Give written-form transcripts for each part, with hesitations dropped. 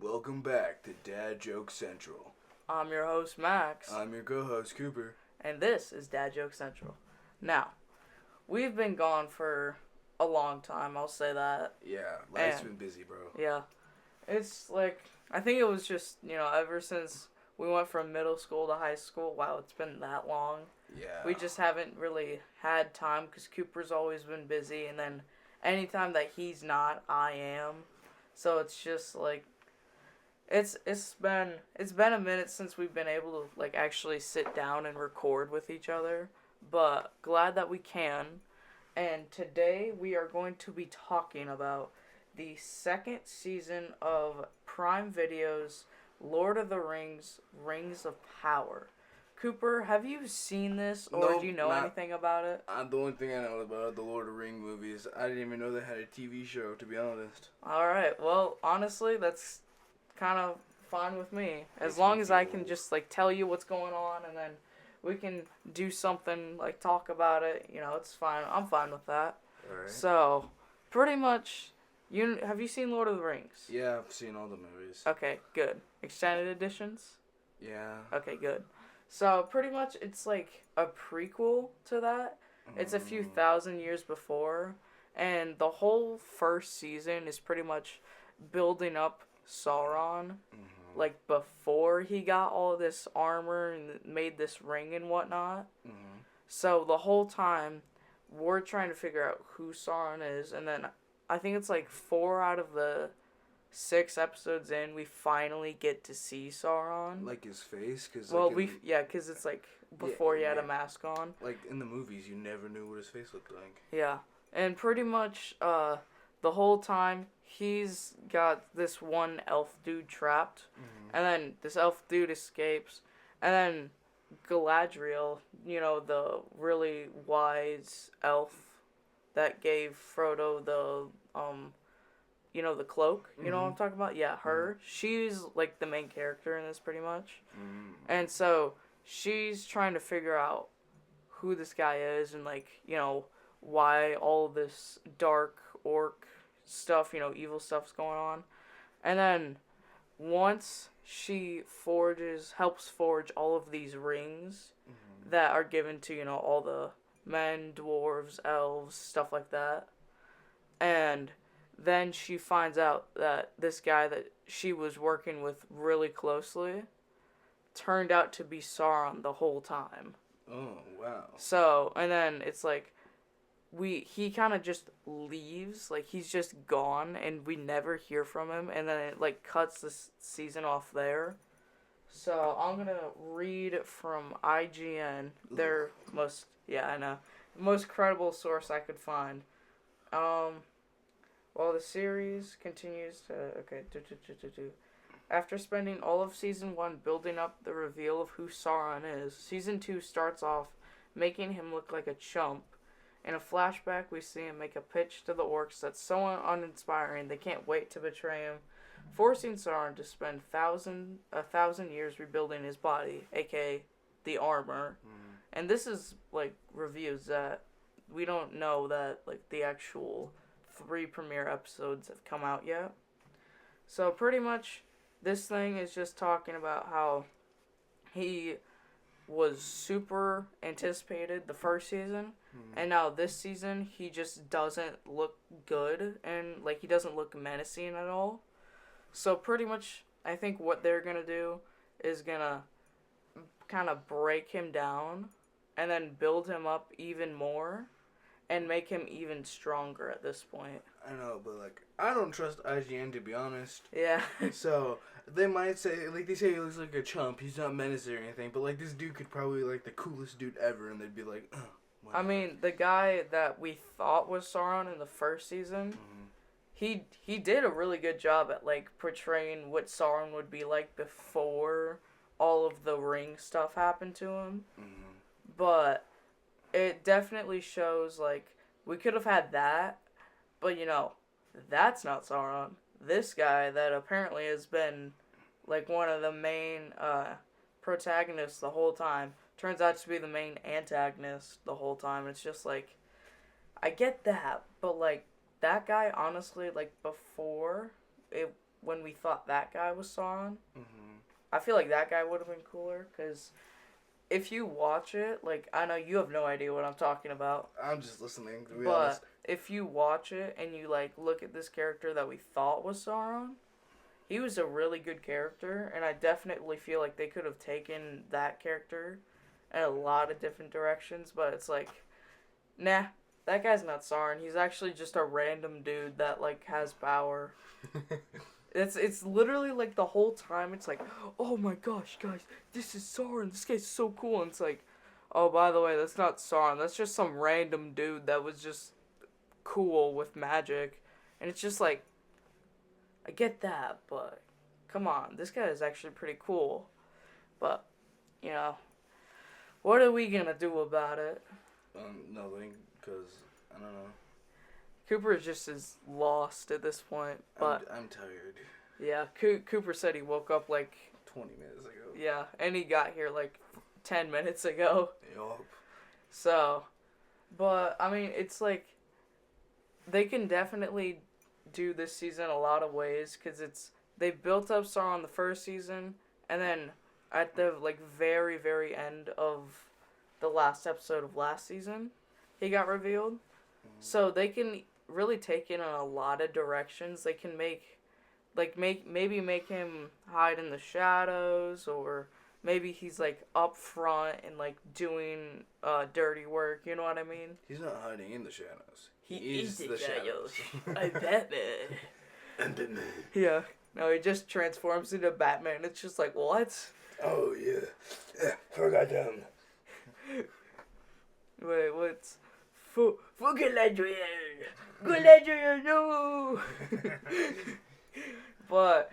Welcome back to Dad Joke Central. I'm your host, Max. I'm your co-host, Cooper. And this is Dad Joke Central. Now, we've been gone for a long time, I'll say that. Yeah, life's been busy, bro. Yeah. It's like, I think it was just, ever since we went from middle school to high school, wow, it's been that long. Yeah. We just haven't really had time because Cooper's always been busy, and then anytime that he's not, I am. So it's just like, it's been a minute since we've been able to actually sit down and record with each other, but glad that we can. And today we are going to be talking about the second season of Prime Video's Lord of the Rings: Rings of Power. Cooper, have you seen this, or do you know anything about it? The only thing I know about the Lord of the Rings movies, I didn't even know they had a TV show, to be honest. Alright, well, honestly, that's kind of fine with me. As long as I can just, tell you what's going on, and then we can do something, talk about it, it's fine. I'm fine with that. Alright. So, pretty much, have you seen Lord of the Rings? Yeah, I've seen all the movies. Okay, good. Extended editions? Yeah. Okay, good. So, pretty much, it's like a prequel to that. It's a few thousand years before, and the whole first season is pretty much building up Sauron, before he got all this armor and made this ring and whatnot. So, the whole time, we're trying to figure out who Sauron is, and then I think it's 4 out of the 6 episodes in, we finally get to see Sauron. Like his face? Cause because it's before he had a mask on. Like in the movies, you never knew what his face looked like. Yeah. And pretty much the whole time, he's got this one elf dude trapped. And then this elf dude escapes. And then Galadriel, the really wise elf that gave Frodo the the cloak, you know what I'm talking about? Yeah, her. She's, the main character in this, pretty much. And so, she's trying to figure out who this guy is and, why all this dark orc stuff, evil stuff's going on. And then, once she helps forge all of these rings that are given to, all the men, dwarves, elves, stuff like that. And then she finds out that this guy that she was working with really closely turned out to be Sauron the whole time. Oh, wow. So, and then it's he kind of just leaves, he's just gone, and we never hear from him, and then it, cuts this season off there. So, I'm gonna read from IGN, their most credible source I could find. While the series continues to... Okay. After spending all of Season 1 building up the reveal of who Sauron is, Season 2 starts off making him look like a chump. In a flashback, we see him make a pitch to the orcs that's so uninspiring they can't wait to betray him, forcing Sauron to spend a thousand years rebuilding his body, aka the armor. And this is, reviews that we don't know that, the actual 3 premiere episodes have come out yet. So pretty much this thing is just talking about how he was super anticipated the first season, and now this season he just doesn't look good, and he doesn't look menacing at all. So pretty much I think what they're gonna do is gonna kind of break him down and then build him up even more and make him even stronger at this point. I know, but, I don't trust IGN, to be honest. Yeah. So, they might say, they say he looks like a chump, he's not menacing or anything, but, this dude could probably, the coolest dude ever, and they'd be like, I mean, the guy that we thought was Sauron in the first season, he did a really good job at, portraying what Sauron would be like before all of the ring stuff happened to him. But it definitely shows, we could have had that, but, that's not Sauron. This guy that apparently has been, one of the main protagonists the whole time, turns out to be the main antagonist the whole time. It's just, I get that, but, that guy, honestly, before, when we thought that guy was Sauron. Mm-hmm. I feel like that guy would have been cooler, because if you watch it, like, I know you have no idea what I'm talking about. I'm just listening, to be but honest. if you watch it and you, like, look at this character that we thought was Sauron, he was a really good character, and I definitely feel like they could have taken that character in a lot of different directions, but it's like, nah, that guy's not Sauron. He's actually just a random dude that, like, has power. It's literally, like, the whole time, it's like, oh my gosh, guys, this is Sauron, this guy's so cool, and it's like, oh, by the way, that's not Sauron, that's just some random dude that was just cool with magic, and it's just like, I get that, but come on, this guy is actually pretty cool, but, you know, what are we gonna do about it? Nothing, because, I don't know. Cooper is just as lost at this point, but I'm tired. yeah, Cooper said he woke up like 20 minutes ago. Yeah, and he got here like 10 minutes ago. Yup. So, but I mean, it's like they can definitely do this season a lot of ways, because they built up Sauron the first season, and then at the like very very end of the last episode of last season, he got revealed. Mm-hmm. So they can really take it in a lot of directions. They can maybe make him hide in the shadows, or maybe he's like up front and like doing dirty work, you know what I mean? He's not hiding in the shadows. He is the shadows. I'm Batman. I'm Batman. Yeah. No, he just transforms into Batman. It's just like, what? Oh, yeah. Forgot them. Wait, what's... Galadriel! Galadriel, no! But,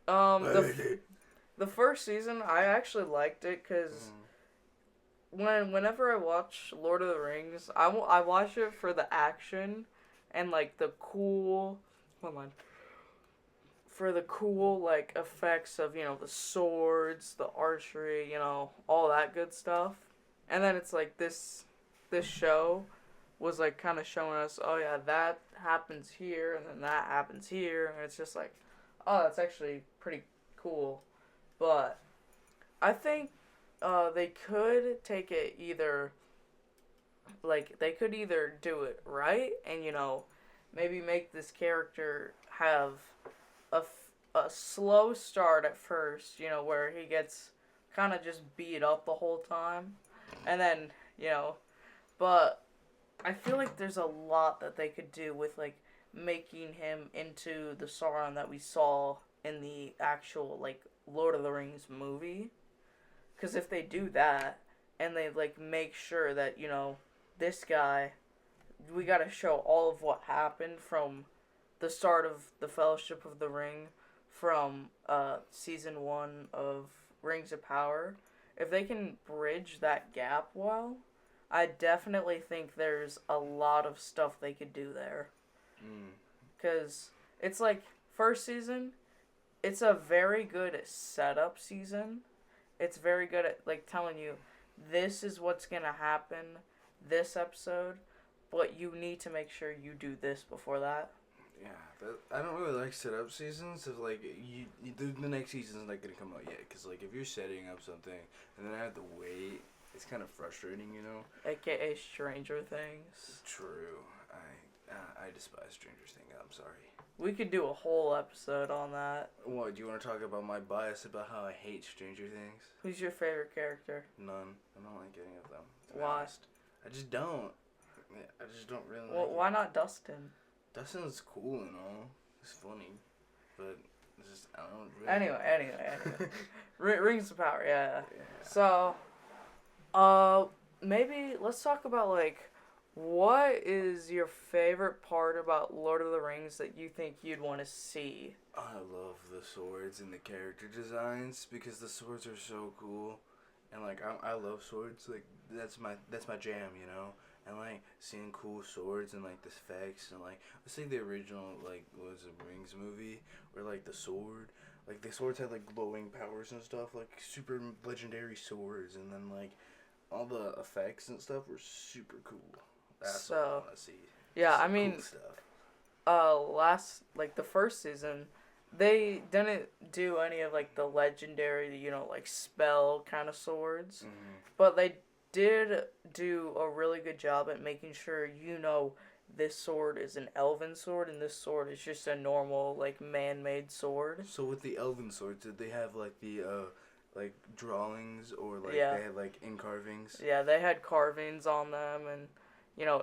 the first season, I actually liked it, because whenever I watch Lord of the Rings, I watch it for the action and, like, the cool... Hold on. For the cool, like, effects of, you know, the swords, the archery, you know, all that good stuff. And then it's like this show was like kind of showing us, oh yeah, that happens here, and then that happens here, and it's just like, oh, that's actually pretty cool. But I think they could take it either, like, they could either do it right and, you know, maybe make this character have a slow start at first, you know, where he gets kind of just beat up the whole time, and then, you know, but I feel like there's a lot that they could do with, like, making him into the Sauron that we saw in the actual, like, Lord of the Rings movie. Because if they do that, and they, like, make sure that, you know, this guy, we gotta show all of what happened from the start of the Fellowship of the Ring, from season 1 of Rings of Power. If they can bridge that gap well, I definitely think there's a lot of stuff they could do there. Because it's like, first season, it's a very good setup season. It's very good at, like, telling you, this is what's going to happen this episode, but you need to make sure you do this before that. Yeah, I don't really like setup seasons. If, like, the next season's not going to come out yet. Because, like, if you're setting up something and then I have to wait, it's kind of frustrating, you know? AKA Stranger Things. True. I despise Stranger Things. I'm sorry. We could do a whole episode on that. What, do you want to talk about my bias about how I hate Stranger Things? Who's your favorite character? None. I don't like any of them. Why? Honest. I just don't. I just don't really Well, like why not Dustin? Dustin's cool and all. He's funny. But it's just, I don't really... Anyway. Rings of Power, yeah. So, maybe let's talk about, like, what is your favorite part about Lord of the Rings that you think you'd want to see? I love the swords and the character designs because the swords are so cool. And, like, I love swords. Like, that's my jam, you know? And, like, seeing cool swords and, like, the effects and, like, let's say the original, like, was a Rings movie where, like, the swords had, like, glowing powers and stuff, like, super legendary swords, and then, like, all the effects and stuff were super cool. That's what I want to see. Yeah, some I mean, cool stuff. the first season, they didn't do any of like the legendary, like spell kind of swords, but they did do a really good job at making sure this sword is an elven sword and this sword is just a normal like man-made sword. So with the elven swords, did they have like the like drawings or like Yeah. they had like carvings? Yeah, they had carvings on them and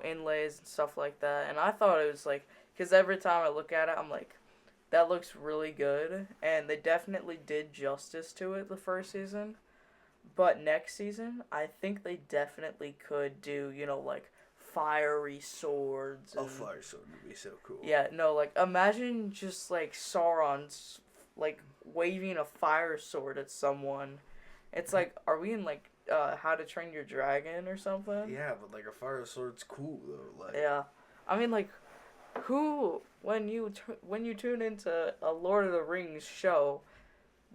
inlays and stuff like that. And I thought it was like, because every time I look at it, I'm like, that looks really good. And they definitely did justice to it the first season. But next season, I think they definitely could do, like fiery swords. A fire sword would be so cool. Yeah, no, like imagine just like Sauron's like waving a fire sword at someone. It's like, are we in like How to Train Your Dragon or something? Yeah, but like a fire sword's cool though. Like Yeah, I mean like, who when you tune into a Lord of the Rings show,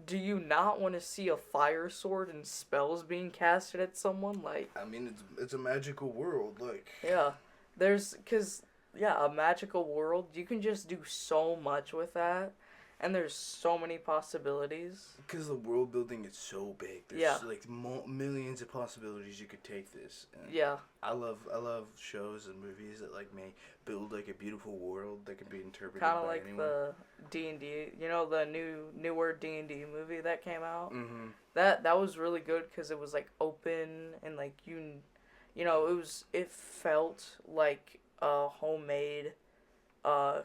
do you not want to see a fire sword and spells being casted at someone? Like, I mean, it's a magical world. Like yeah, a magical world. You can just do so much with that. And there's so many possibilities. Because the world building is so big. There's like millions of possibilities you could take this. And yeah. I love shows and movies that like may build like a beautiful world that can be interpreted Kind of by like anyone. the D&D, the newer D&D movie that came out. Mm-hmm. That was really good because it was like open and like it felt like a homemade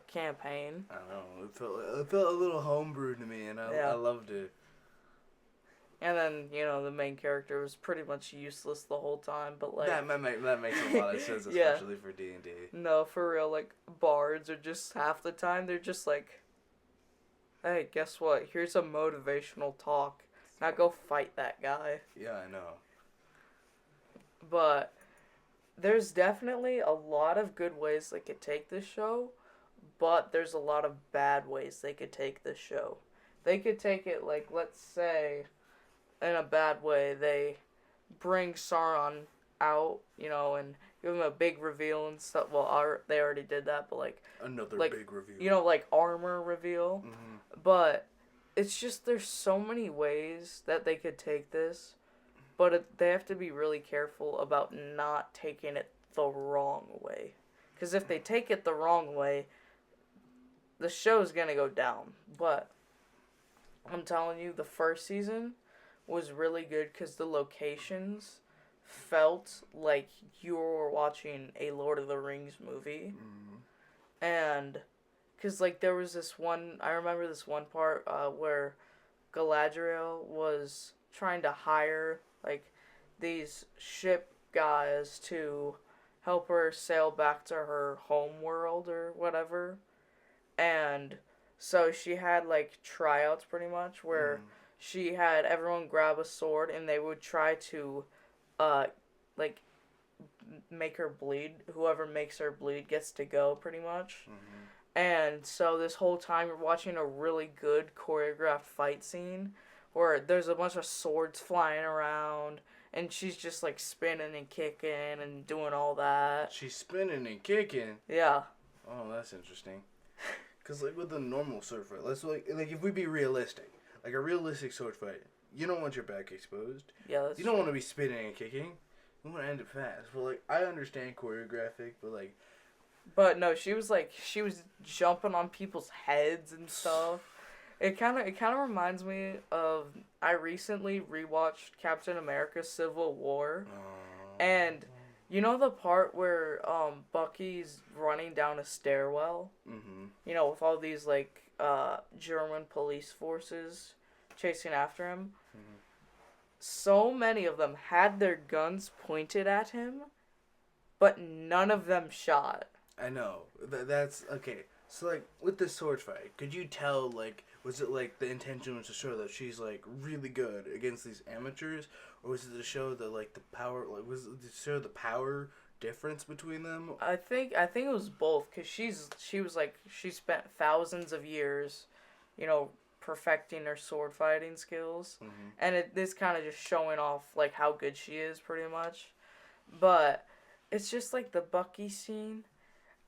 campaign. I don't know. It felt a little homebrew to me, and I loved it. And then the main character was pretty much useless the whole time, but like that makes a lot of sense, especially for D&D. No, for real, like bards are just half the time they're just like, hey, guess what? Here's a motivational talk. Now go fight that guy. Yeah, I know. But there's definitely a lot of good ways they could take this show. But there's a lot of bad ways they could take this show. They could take it like, let's say, in a bad way, they bring Sauron out, and give him a big reveal and stuff. Well, they already did that, but like another like, big reveal. Like armor reveal. Mm-hmm. But it's just there's so many ways that they could take this, but they have to be really careful about not taking it the wrong way. Because if they take it the wrong way, the show's gonna go down. But I'm telling you, the first season was really good because the locations felt like you were watching a Lord of the Rings movie. Mm-hmm. And because like there was I remember this one part where Galadriel was trying to hire like these ship guys to help her sail back to her home world or whatever. And so she had like tryouts pretty much where she had everyone grab a sword and they would try to like make her bleed. Whoever makes her bleed gets to go pretty much. Mm-hmm. And so this whole time you're watching a really good choreographed fight scene where there's a bunch of swords flying around and she's just like spinning and kicking and doing all that. She's spinning and kicking? Yeah. Oh, that's interesting. Because, like, with a normal sword fight, let's, like, if we be realistic, like, a realistic sword fight, you don't want your back exposed. Yeah, that's You don't want to be spinning and kicking. You want to end it fast. But, like, I understand choreographic, but, like... But, no, she was jumping on people's heads and stuff. It kind of reminds me of... I recently rewatched Captain America Civil War. And... You know the part where Bucky's running down a stairwell? Mm-hmm. With all these, like, German police forces chasing after him? Mm-hmm. So many of them had their guns pointed at him, but none of them shot. I know. That's... Okay. So, like, with this sword fight, could you tell, like... Was it, like, the intention was to show that she's, like, really good against these amateurs? Or was it to show the, like, the power... Like, was it to show the power difference between them? I think it was both, because she spent thousands of years, perfecting her sword fighting skills. Mm-hmm. And this kind of just showing off, like, how good she is, pretty much. But it's just, like, the Bucky scene.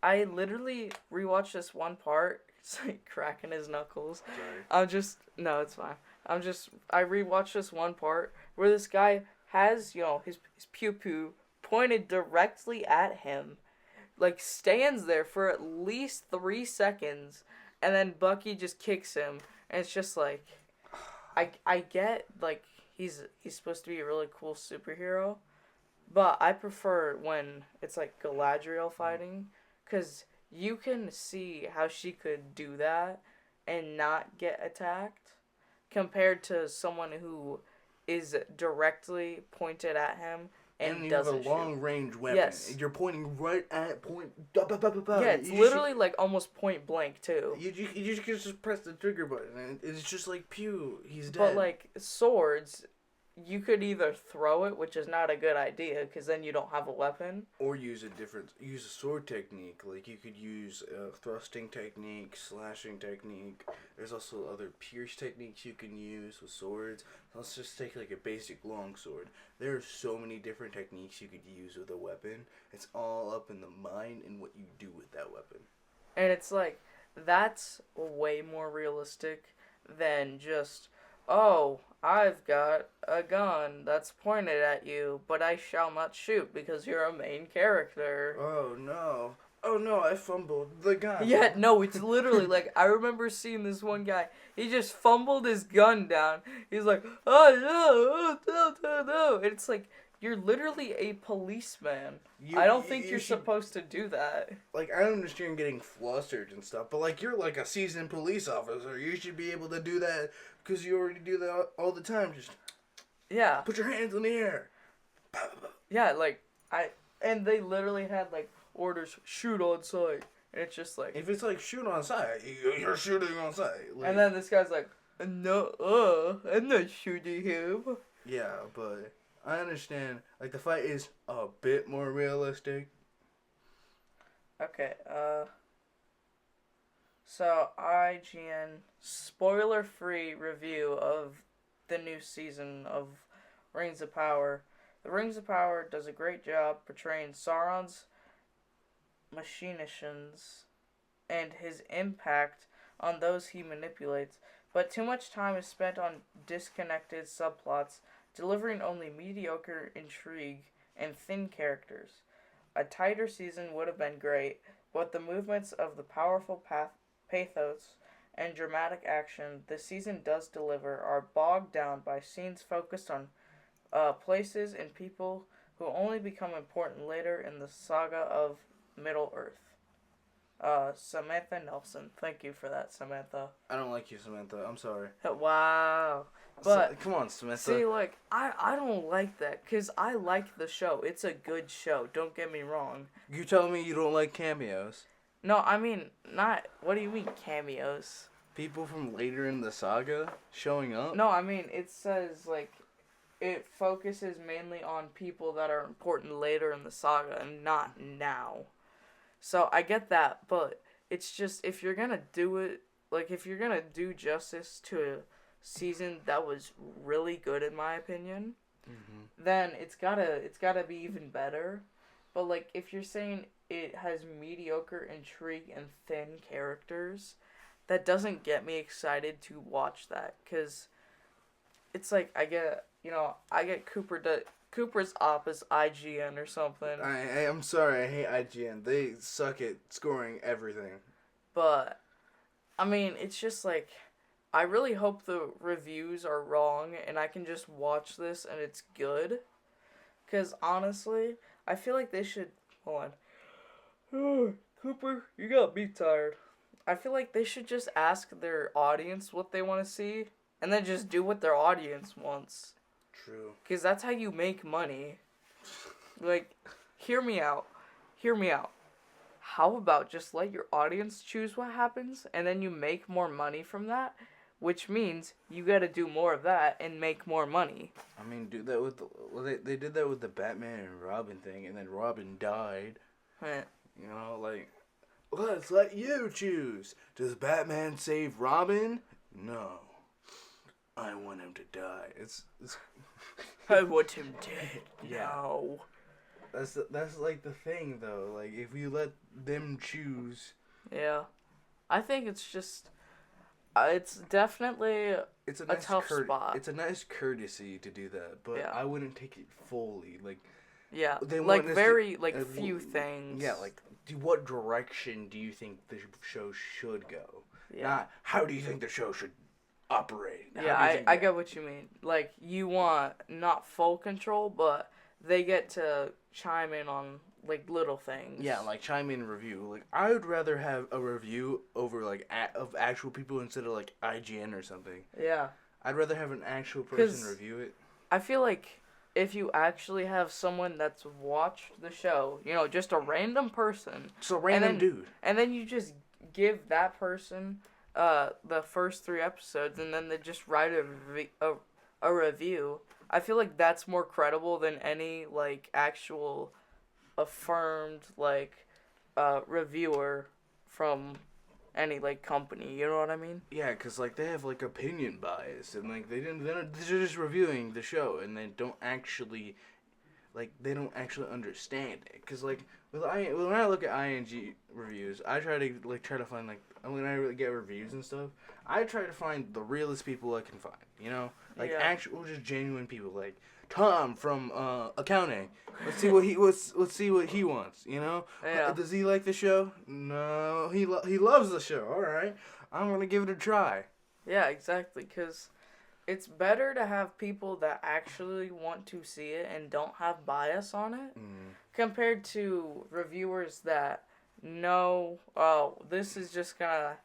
I literally rewatched this one part It's like cracking his knuckles. Sorry. No, it's fine. I rewatched this one part where this guy has, his pew pew pointed directly at him, like stands there for at least 3 seconds, and then Bucky just kicks him, and it's just like, I get like he's supposed to be a really cool superhero, but I prefer when it's like Galadriel fighting, because you can see how she could do that and not get attacked compared to someone who is directly pointed at him and And you have a doesn't long shoot. range weapon. Yes. You're pointing right at point. Yeah, it's literally like almost point blank too. You just press the trigger button and it's just like pew. He's dead. But like swords, you could either throw it, which is not a good idea because then you don't have a weapon, or use a sword technique. Like you could use a thrusting technique, slashing technique. There's also other pierce techniques you can use with swords. Let's just take like a basic long sword. There are so many different techniques you could use with a weapon. It's all up in the mind and what you do with that weapon. and it's like that's way more realistic than just, oh, I've got a gun that's pointed at you, but I shall not shoot because you're a main character. Oh no. Oh no, I fumbled the gun. Yeah, no, it's literally like, I remember seeing this one guy, he just fumbled his gun down. He's like, oh no, oh, no. And it's like, you're literally a policeman. I don't think you're supposed to do that. Like, I understand getting flustered and stuff, but like, you're like a seasoned police officer. You should be able to do that because you already do that all the time. Just Yeah. put your hands in the air. Yeah, like, and they literally had like orders, shoot on sight. And it's just like, If it's like shoot on sight, you're shooting on sight. Like, and then this guy's like, no, I'm not shooting him. yeah, but I understand. Like, the fight is a bit more realistic. Okay, so IGN spoiler-free review of the new season of Rings of Power. The Rings of Power does a great job portraying Sauron's machinations and his impact on those he manipulates, but too much time is spent on disconnected subplots, delivering only mediocre intrigue and thin characters. A tighter season would have been great, but the movements of the powerful pathos and dramatic action the season does deliver are bogged down by scenes focused on places and people who only become important later in the saga of Middle-earth. Samantha Nelson. Thank you for that, Samantha. I don't like you, Samantha. I'm sorry. Wow. But come on, Samantha. see, like, I don't like that, because I like the show. It's a good show, don't get me wrong. You telling me you don't like cameos? No, I mean, not, what do you mean cameos? People from later in the saga showing up? No, I mean, it says, like, it focuses mainly on people that are important later in the saga and not now. So I get that, but it's just, if you're gonna do it, like, if you're gonna do justice to a season that was really good in my opinion, then it's gotta be even better. But like, if you're saying it has mediocre intrigue and thin characters, that doesn't get me excited to watch that, because it's like, I get Cooper's op is IGN or something. I'm sorry, I hate IGN. They suck at scoring everything. But, I mean, it's just like, I really hope the reviews are wrong and I can just watch this and it's good. Because, honestly, I feel like they should... Hold on. Cooper, you got me tired. I feel like they should just ask their audience what they want to see and then just do what their audience wants. True. Because that's how you make money. Like, hear me out. How about just let your audience choose what happens, and then you make more money from that, which means you gotta do more of that and make more money. I mean, do that with they did that with the Batman and Robin thing, and then Robin died. You know, like, let's let you choose. Does Batman save Robin? No. I want him to die. It's I want him dead. Yeah. No. That's like the thing though. Like, if you let them choose. Yeah. I think it's just, it's definitely It's a a nice tough spot. It's a nice courtesy to do that, but Yeah. I wouldn't take it fully. Like Yeah, they like want us very, like, to, few things. yeah, like what direction do you think the show should go? Yeah. Not how do you think the show should operate. Yeah, I get what you mean. Like, you want not full control, but they get to chime in on, like, little things. Yeah, like chime in review. Like I would rather have a review over like of actual people instead of like IGN or something. Yeah. I'd rather have an actual person review it. I feel like if you actually have someone that's watched the show, just a random person. So random dude. And then you just give that person the first 3 episodes, and then they just write a review. I feel like that's more credible than any, like, actual affirmed, like, reviewer from any, like, company. You know what I mean? Yeah, because like they have like opinion bias, and like they're just reviewing the show, and they don't actually understand it. Because like when I look at ING reviews, I try to find like when I really get reviews and stuff, I try to find the realest people I can find. Actual just genuine people like Tom from accounting. Let's see what he wants. Yeah. Does he like the show? No, he loves the show. All right, I'm gonna give it a try. Yeah, exactly. Because it's better to have people that actually want to see it and don't have bias on it, compared to reviewers that know, oh, this is just gonna,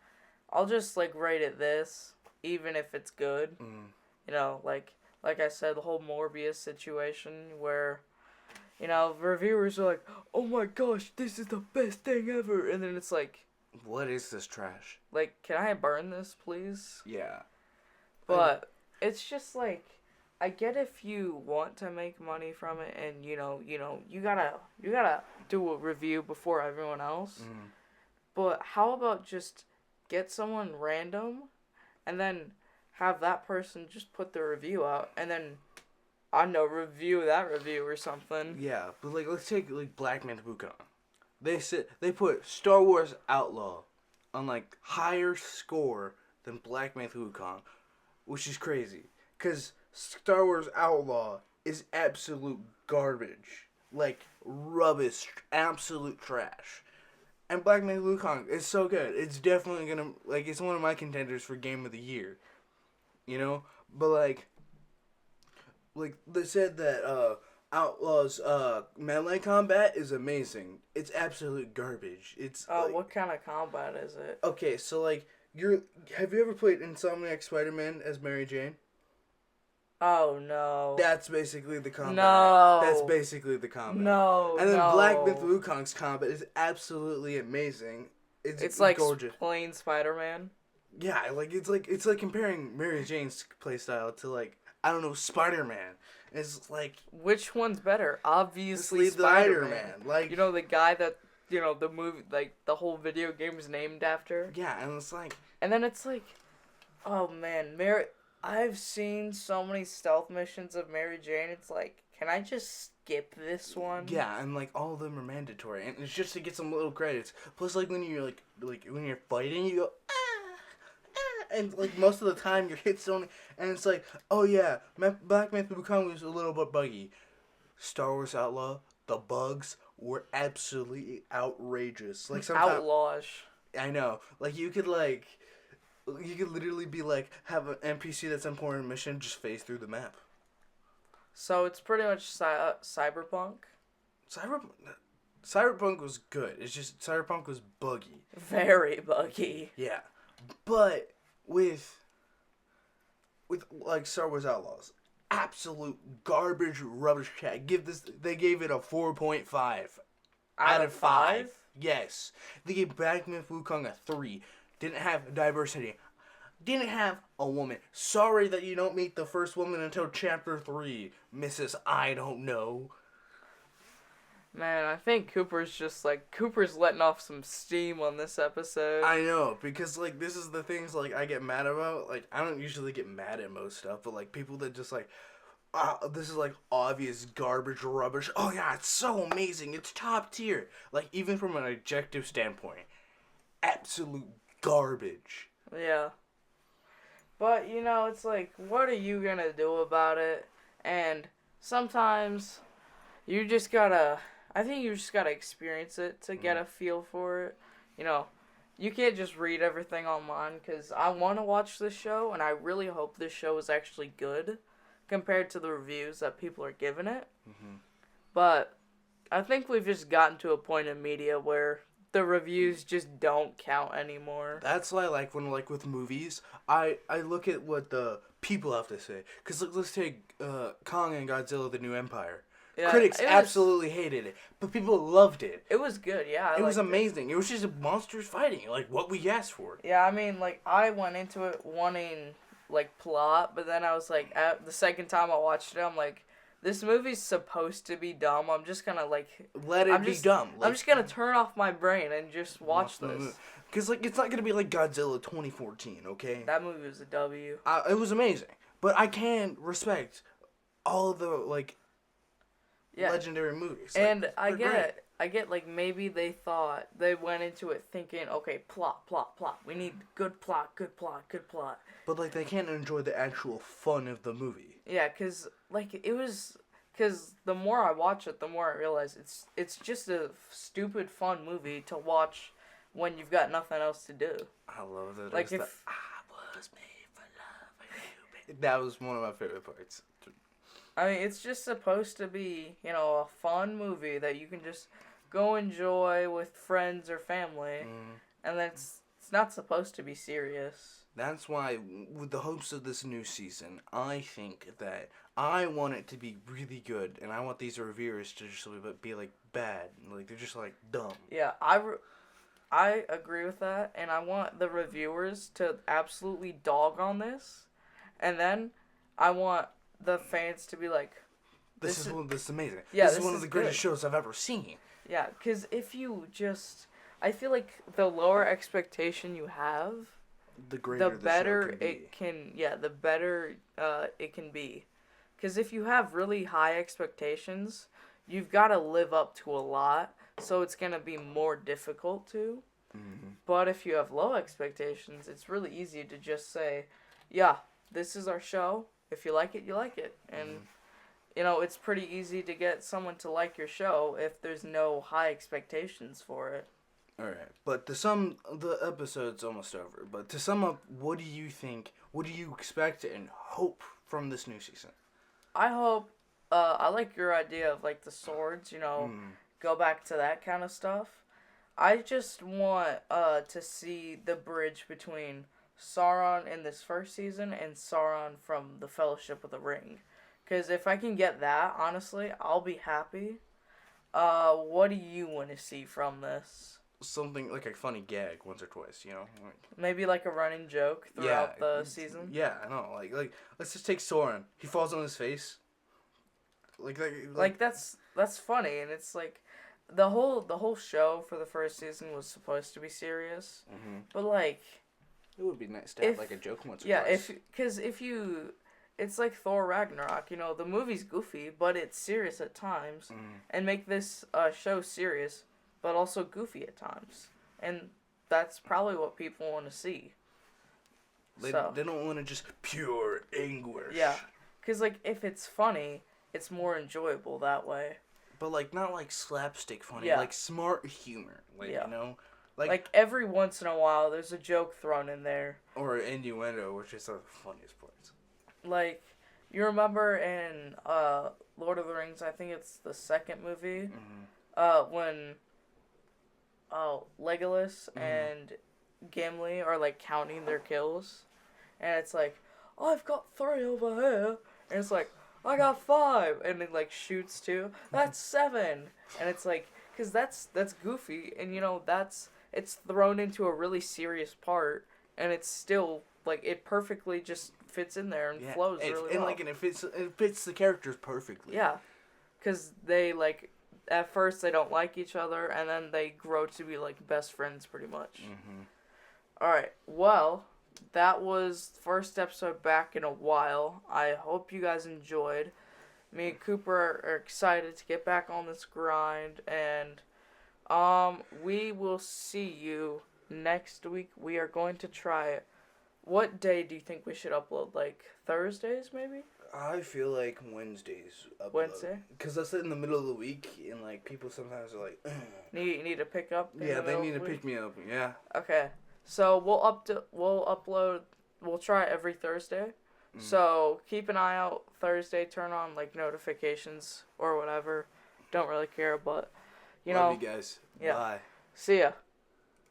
I'll just like rate it this, even if it's good. Like I said, the whole Morbius situation where, reviewers are like, oh my gosh, this is the best thing ever. And then it's like, what is this trash? Like, can I burn this, please? Yeah. But it's just like, I get if you want to make money from it and, you gotta do a review before everyone else. But how about just get someone random and then have that person just put the review out and then, I don't know, review that review or something. Yeah, but like let's take like Black Myth Wukong. They put Star Wars Outlaw on like higher score than Black Myth Wukong, which is crazy. Cause Star Wars Outlaw is absolute garbage, like rubbish, absolute trash. And Black Myth Wukong is so good. It's definitely gonna it's one of my contenders for Game of the Year. But like they said that Outlaw's melee combat is amazing. It's absolute garbage. It's what kind of combat is it? Okay, so like have you ever played Insomniac Spider-Man as Mary Jane? Oh no. That's basically the combat. No. That's basically the combat. No. And then Black Myth Wukong's combat is absolutely amazing. It's like gorgeous. Plain Spider-Man. Yeah, it's like comparing Mary Jane's playstyle to like I don't know Spider-Man. It's like which one's better? Obviously Spider-Man. Like the guy that the movie the whole video game is named after. Yeah, and it's like and then it's like, oh man, I've seen so many stealth missions of Mary Jane. It's like, can I just skip this one? Yeah, and like all of them are mandatory, and it's just to get some little credits. Plus, like when you're when you're fighting, you go and like most of the time your hits don't, and it's like, oh yeah, Black Myth Wukong was a little bit buggy. Star Wars Outlaw, the bugs were absolutely outrageous. Like sometimes outlawish. I know, like you could literally be like have an NPC that's important mission just phase through the map. So it's pretty much cyberpunk. Cyberpunk was good. It's just Cyberpunk was buggy. Very buggy. Yeah, but with like Star Wars Outlaws, absolute garbage, rubbish cat. They gave it a 4.5 out of 5. Yes, they gave Black Myth Wukong a 3. Didn't have diversity. Didn't have a woman. Sorry that you don't meet the first woman until chapter 3, Mrs. I don't know. Man, I think Cooper's letting off some steam on this episode. I know, because this is the things I get mad about. I don't usually get mad at most stuff, but people that just this is obvious garbage rubbish. Oh yeah, it's so amazing. It's top tier. Even from an objective standpoint, absolute garbage. Yeah. But, you know, it's like, what are you gonna do about it? And sometimes you just gotta, I think you just gotta experience it to get a feel for it. You know, you can't just read everything online, because I want to watch this show, and I really hope this show is actually good compared to the reviews that people are giving it. Mm-hmm. But I think we've just gotten to a point in media where the reviews just don't count anymore. That's why, like, when, like, with movies, I look at what the people have to say. Because, let's take Kong and Godzilla, the New Empire. Yeah, Critics absolutely hated it, but people loved it. It was good, yeah. It was amazing. It was just monsters fighting, like what we asked for. Yeah, I mean, like, I went into it wanting, like, plot, but then I was like, the second time I watched it, I'm like, this movie's supposed to be dumb. I'm just gonna, like... Let it be dumb. I'm just gonna turn off my brain and just watch this. Because, like, it's not gonna be like Godzilla 2014, okay? That movie was a W. It was amazing. But I can respect all of the, like, legendary movies. Like, and I get, like, maybe they went into it thinking, okay, plot. We need good plot. But, like, they can't enjoy the actual fun of the movie. Yeah, because, like, because the more I watch it, the more I realize it's just a stupid, fun movie to watch when you've got nothing else to do. I love that. Like, I was made for love. That was one of my favorite parts. I mean, it's just supposed to be, you know, a fun movie that you can just go enjoy with friends or family, and then it's not supposed to be serious. That's why, with the hopes of this new season, I think that I want it to be really good, and I want these reviewers to just be like bad, like they're just like dumb. Yeah, I agree with that, and I want the reviewers to absolutely dog on this, and then I want the fans to be like, this is amazing. Yeah, this is one of the greatest shows I've ever seen. Yeah, because if you just, I feel like the lower expectation you have, the better it can, the better it can be. Because if you have really high expectations, you've got to live up to a lot, so it's going to be more difficult to. Mm-hmm. But if you have low expectations, it's really easy to just say, yeah, this is our show. If you like it, you like it. And, you know, it's pretty easy to get someone to like your show if there's no high expectations for it. Alright, but the episode's almost over, but to sum up, what do you think, what do you expect and hope from this new season? I hope, I like your idea of, like, the swords, you know, go back to that kind of stuff. I just want, to see the bridge between Sauron in this first season and Sauron from the Fellowship of the Ring. Because if I can get that, honestly, I'll be happy. What do you want to see from this? Something like a funny gag once or twice, you know? Like, maybe like a running joke throughout the season? Yeah, I know. Like, let's just take Sauron. He falls on his face. Like that's funny, and it's like, the whole show for the first season was supposed to be serious, but like, it would be nice to have like a joke once or twice. It's like Thor Ragnarok, you know, the movie's goofy, but it's serious at times, and make this show serious, but also goofy at times, and that's probably what people want to see. They don't want to just pure anguish. Yeah, because like, if it's funny, it's more enjoyable that way. But like, not like slapstick funny, like smart humor, like, you know? Like every once in a while, there's a joke thrown in there. Or innuendo, which is the funniest parts. Like, you remember in Lord of the Rings, I think it's the second movie, when Legolas and Gimli are like counting their kills, and it's like, oh, I've got 3 over here, and it's like, I got 5, and it like shoots 2, that's 7, and it's like, because that's goofy, and you know, it's thrown into a really serious part, and it's still like, it perfectly just fits in there and flows really well. And it fits the characters perfectly. Yeah, because they like, at first they don't like each other, and then they grow to be like best friends pretty much. Alright, well, that was the first episode back in a while. I hope you guys enjoyed. Me and Cooper are excited to get back on this grind, and we will see you next week we are going to try it. What day do you think we should upload? Like Thursdays, maybe? I feel like Wednesdays upload. Wednesday? Because that's in the middle of the week, and like people sometimes are like, Need to pick up. yeah, they need to pick me up. Yeah. Okay, so we'll upload. We'll try every Thursday. So keep an eye out Thursday. Turn on like notifications or whatever. Don't really care, but Love you guys. Yeah. Bye. See ya.